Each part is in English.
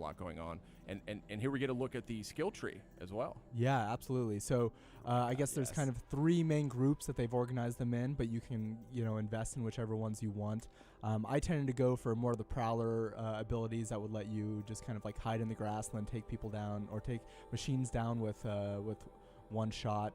lot going on. And here we get a look at the skill tree as well. Yeah, absolutely. So I guess there's kind of 3 main groups that they've organized them in, but you can, invest in whichever ones you want. I tended to go for more of the Prowler abilities that would let you just kind of like hide in the grass and then take people down or take machines down with one shot.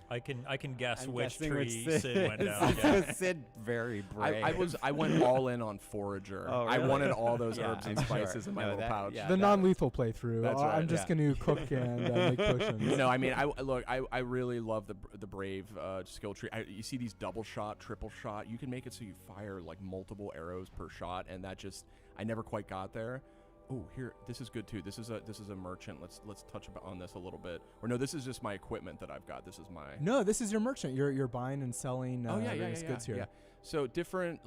I can guess which guessing tree which Sid went down. Sid very brave. I went all in on Forager. Oh, I really? wanted all those herbs and I'm spices sure. in my little pouch. The non-lethal playthrough. That's right, I'm just going to cook and make potions. No, I mean, I really love the brave skill tree. You see these double shot, triple shot. You can make it so you fire like multiple arrows per shot, and that just I never quite got there. Oh, here, this is good too. This is a merchant. Let's touch on this a little bit. Or no, this is just my equipment that I've got. This is my. No, this is your merchant. You're buying and selling. Goods here. Yeah. So different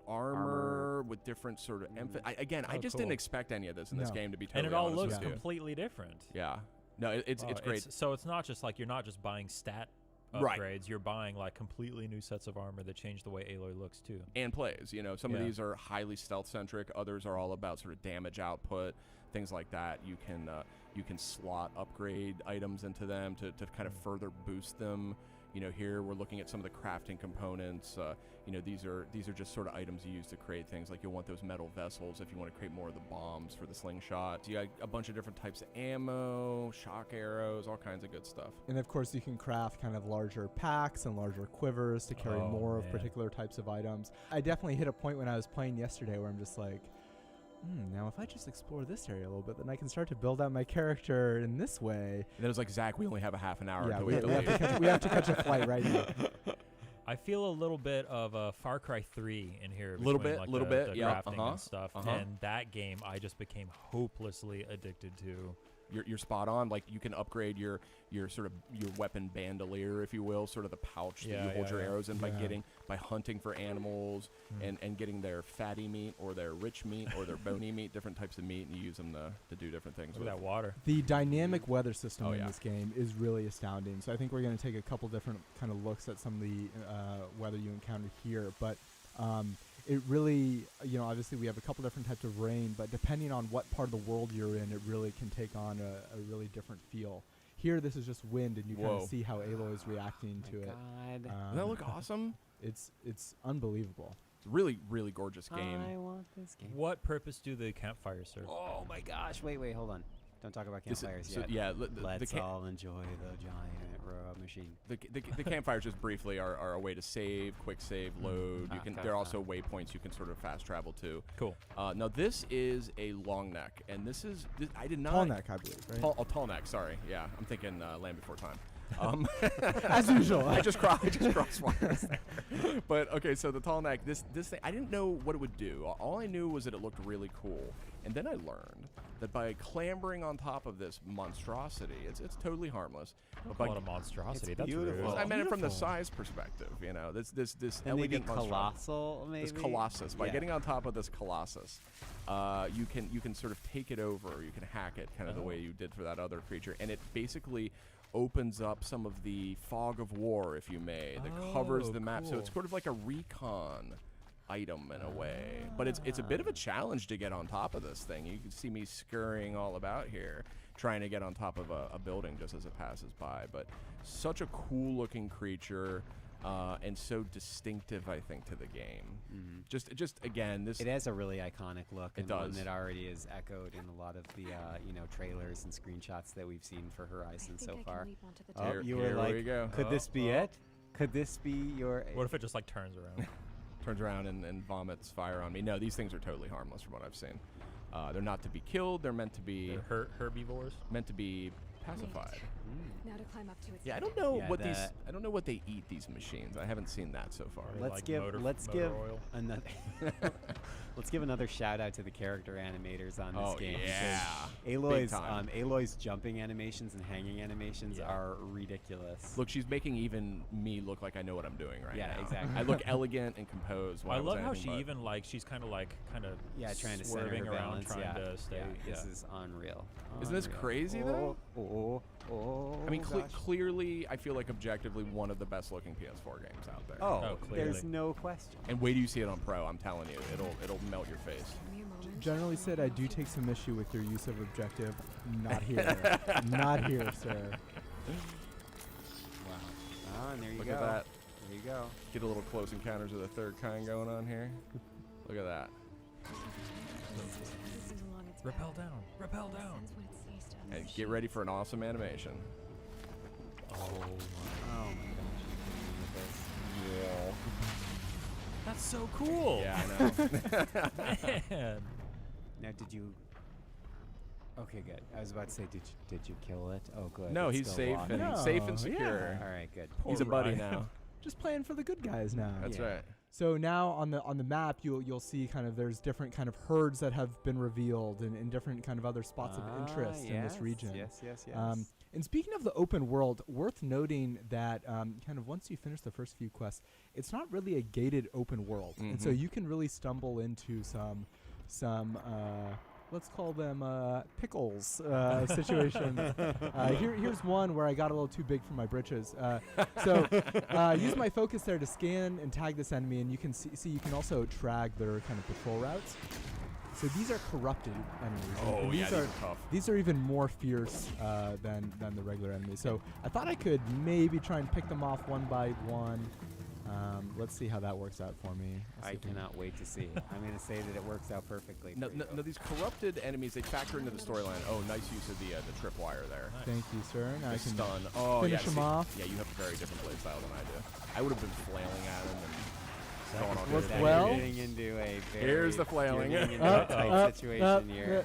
armor with different sort of emphasis. I just didn't expect any of this in this game, to be totally honest. And it all honest looks with you. completely different. Yeah. No, it's great. So it's not just like you're not just buying stat upgrades. Right. You're buying like completely new sets of armor that change the way Aloy looks too. And plays. Some of these are highly stealth centric. Others are all about sort of damage output, things like that. You can slot upgrade items into them to kind of further boost them. Here we're looking at some of the crafting components. These are just sort of items you use to create things. Like you'll want those metal vessels if you want to create more of the bombs for the slingshot. You got a bunch of different types of ammo, shock arrows, all kinds of good stuff. And of course you can craft kind of larger packs and larger quivers to carry more of particular types of items. I definitely hit a point when I was playing yesterday where I'm just like, now if I just explore this area a little bit, then I can start to build out my character in this way. And it was like, Zach, we only have a half an hour. Yeah, we have to catch a flight right now. I feel a little bit of a Far Cry 3 in here. A little bit, the yeah. crafting and stuff. And that game I just became hopelessly addicted to. You're spot on. Like you can upgrade your sort of your weapon bandolier, if you will, sort of the pouch that you hold your arrows in by hunting for animals and getting their fatty meat or their rich meat or their bony meat, different types of meat, and you use them to do different things. With that water. The dynamic weather system in this game is really astounding. So I think we're going to take a couple different kind of looks at some of the weather you encounter here, but. It really, obviously we have a couple different types of rain, but depending on what part of the world you're in, it really can take on a really different feel. Here, this is just wind, and you kind of see how Aloy is reacting to it. Doesn't that look awesome? It's unbelievable. It's a really, really gorgeous game. I want this game. What purpose do the campfires serve? Oh my gosh! Wait, hold on. Don't talk about campfires yet. Let's all enjoy the giant robot machine. The campfires, just briefly, are a way to save, quick save, load. They're also waypoints you can sort of fast travel to. Cool. Now this is a long neck, and this I did not tall neck, I believe. Right? Tall neck. Sorry, yeah, I'm thinking Land Before Time. As usual. I just crossed wires there. But okay, so the tall neck, this thing, I didn't know what it would do. All I knew was that it looked really cool, and then I learned that by clambering on top of this monstrosity, it's totally harmless. Don't call it a monstrosity. That's beautiful. rude. I meant it from the size perspective. This elegant colossal, maybe this colossus. By getting on top of this colossus, you can sort of take it over. You can hack it, kind of the way you did for that other creature, and it basically opens up some of the fog of war, if you may, that covers the map. So it's sort of like a recon item in a way, but it's a bit of a challenge to get on top of this thing. You can see me scurrying all about here, trying to get on top of a building just as it passes by. But such a cool looking creature. And so distinctive, I think, to the game. Just again, this. It has a really iconic look. It and does. One that already is echoed in a lot of the trailers and screenshots that we've seen for Horizon so far. You were like, could this be it? Could this be your? What if it just like turns around? Turns around and vomits fire on me. No, these things are totally harmless from what I've seen. They're not to be killed. They're meant to be. They're herbivores. Meant to be pacified. Now to climb up to its I don't know I don't know what they eat, these machines. I haven't seen that so far. Let's give another shout out to the character animators on this game. Yeah. Aloy's jumping animations and hanging animations are ridiculous. Look, she's making even me look like I know what I'm doing right now. Yeah, exactly. I look elegant and composed. I love how she even she's kind of trying to swerving center her around, balance. trying to stay. This is unreal. Isn't this crazy though? Oh, I mean, gosh. clearly, I feel like objectively one of the best looking PS4 games out there. Oh, clearly. there's no question. And wait till you see it on Pro. I'm telling you, it'll melt your face. Generally said, I do take some issue with your use of objective. Not here. Not here, sir. Wow. Oh, and there you Look go. at that. There you go. Get a little close encounters of the third kind going on here. Look at that. Rappel down. Rappel down. And get ready for an awesome animation. Oh Oh my gosh, you're kidding me with this. Yeah. That's so cool. Yeah, I know. Man. Now, did you? Okay, good. I was about to say, did you kill it? Oh, good. No, It's he's still safe walking. and No, safe and secure. yeah. All right, good. He's a buddy Ryan. now. Just playing for the good guys now. That's Yeah. right. So now on the map, you'll see kind of there's different kind of herds that have been revealed and different kind of other spots of interest in this region. Yes. And speaking of the open world, worth noting that kind of once you finish the first few quests, it's not really a gated open world, and so Mhm. you can really stumble into some let's call them pickles situations. Here's one where I got a little too big for my britches. Use my focus there to scan and tag this enemy, and you can see you can also track their kind of patrol routes. So these are corrupted enemies. and Oh, these yeah, are these are tough. these are even more fierce than the regular enemies. So I thought I could maybe try and pick them off one by one. Let's see how that works out for me. I cannot wait to see. I'm going to say that it works out perfectly. No, for you. no, these corrupted enemies, they factor into the storyline. Oh, nice use of the tripwire there. Thank you, sir. Now I The can stun. Oh, finish yeah, him see, off. Yeah, you have a very different play style than I do. I would have been flailing at him and going on. Well, good. Now well- you're getting into a very, Here's the flailing. You're getting into a tight situation here.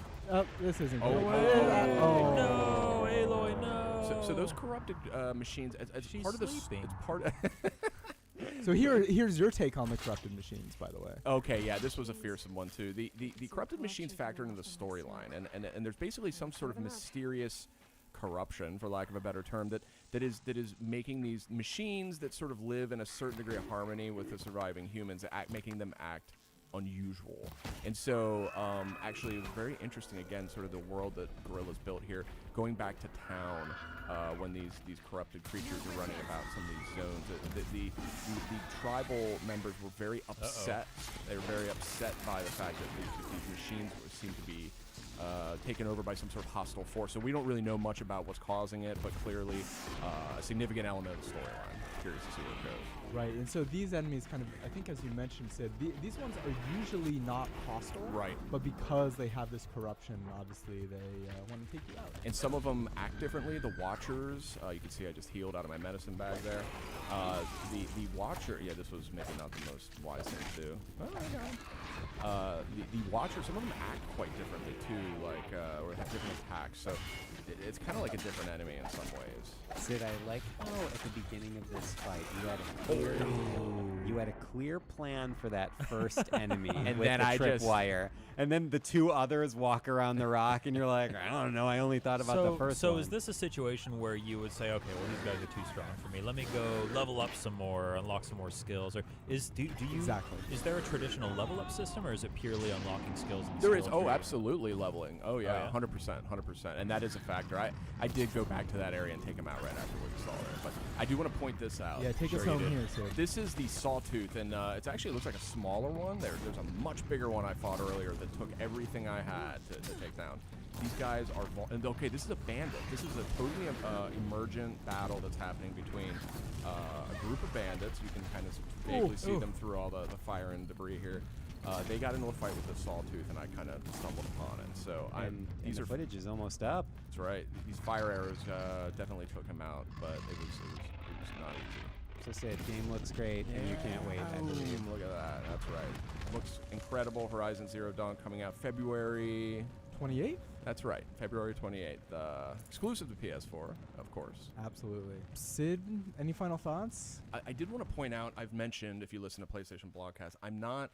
This isn't Oh, good. oh, No, Aloy, no. So those corrupted machines, as She's part of the sleeping. it's part of. So here's your take on the corrupted machines, by the way. Okay, yeah, this was a fearsome one too. The corrupted machines factor into the storyline, and there's basically some sort of mysterious corruption, for lack of a better term, that is making these machines that sort of live in a certain degree of harmony with the surviving humans, making them act unusual. And so actually it was very interesting, again, sort of the world that Guerrilla's built here, going back to town when these corrupted creatures are running about some of these zones. The tribal members were very upset. They were very upset by the fact that these machines seem to be taken over by some sort of hostile force. So we don't really know much about what's causing it, but clearly a significant element of the storyline. Curious to see where it goes. Right, and so these enemies kind of, I think as you mentioned, Sid, these ones are usually not hostile. Right. But because they have this corruption, obviously they want to take you out. And some of them act differently. The Watchers, you can see I just healed out of my medicine bag there. The Watcher, yeah, this was maybe not the most wise thing to do. Oh, I got him. The Watchers, some of them act quite differently too, like, or have different attacks. So it's kind of like a different enemy in some ways. Sid, I like how at the beginning of this fight you had a clear plan for that first enemy And with then the I just- tripwire, and then the two others walk around the rock, and you're like, I don't know, I only thought about the first So one. is this a situation where you would say, okay, well, these guys are too strong for me. Let me go level up some more, unlock some more skills, or do you Exactly. Is there a traditional level up system, or is it purely unlocking skills? And There is, skill tree? absolutely leveling. Oh yeah, yeah? 100%, and that is a factor. I did go back to that area and take him out right after we saw it, but I do want to point this out. Yeah, take Sure us you home did. here, Sid. This is the Sawtooth, and it looks like a smaller one. There's a much bigger one I fought earlier that took everything I had to take down. These guys are and okay, this is a bandit. This is a totally emergent battle that's happening between a group of bandits. You can kind of vaguely see them through all the fire and debris here. They got into a fight with the Sawtooth, and I kind of stumbled upon it. So and these the are footage is almost up. That's right. These fire arrows definitely took him out, but it was not easy. So Sid, game looks great, and you can't wait. I believe. Look at that. That's right. Looks incredible. Horizon Zero Dawn coming out February. 28? That's right. February 28th. Exclusive to PS4, of course. Absolutely. Sid, any final thoughts? I did want to point out, I've mentioned, if you listen to PlayStation Blogcast, I'm not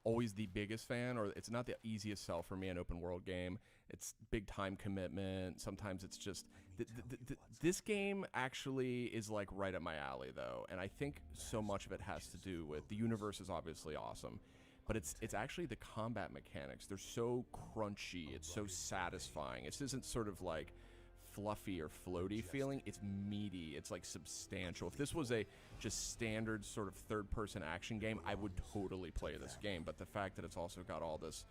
always the biggest fan, or it's not the easiest sell for me, an open world game. It's big time commitment. Sometimes it's just this game actually is like right up my alley though, and I think so much of it has to do with the universe is obviously awesome, but it's actually the combat mechanics. They're so crunchy. It's so satisfying. It isn't sort of like fluffy or floaty feeling. It's meaty. It's like substantial. If this was a just standard sort of third-person action game, I would totally play this game. But the fact that it's also got all this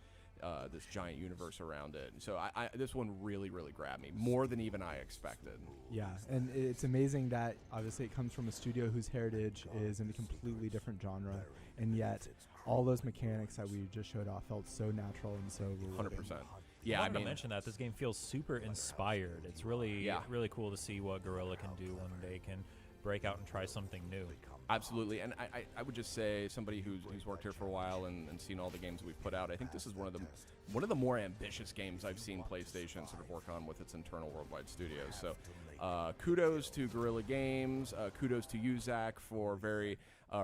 this giant universe around it, so this one really grabbed me more than even I expected. Yeah, and it's amazing that obviously it comes from a studio whose heritage is in a completely different genre, and yet all those mechanics that we just showed off felt so natural and so rewarding. 100%. Yeah, I wanted to mention that this game feels super inspired. It's really cool to see what Guerrilla can do when they can break out and try something new. Absolutely, and I would just say, somebody who's worked here for a while and seen all the games we've put out, I think this is one of the more ambitious games I've seen PlayStation sort of work on with its internal worldwide studios. So kudos to Guerrilla Games, kudos to you, Zach, for very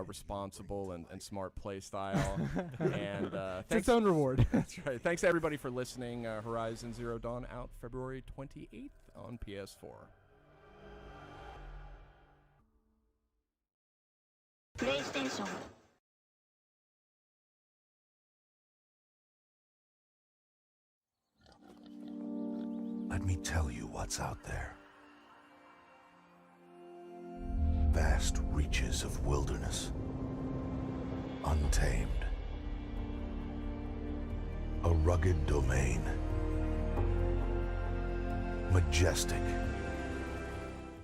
responsible and smart play style. And it's its own reward. That's right. Thanks to everybody for listening. Horizon Zero Dawn out February 28th on PS4. PlayStation. Let me tell you what's out there. Vast reaches of wilderness, untamed. A rugged domain, majestic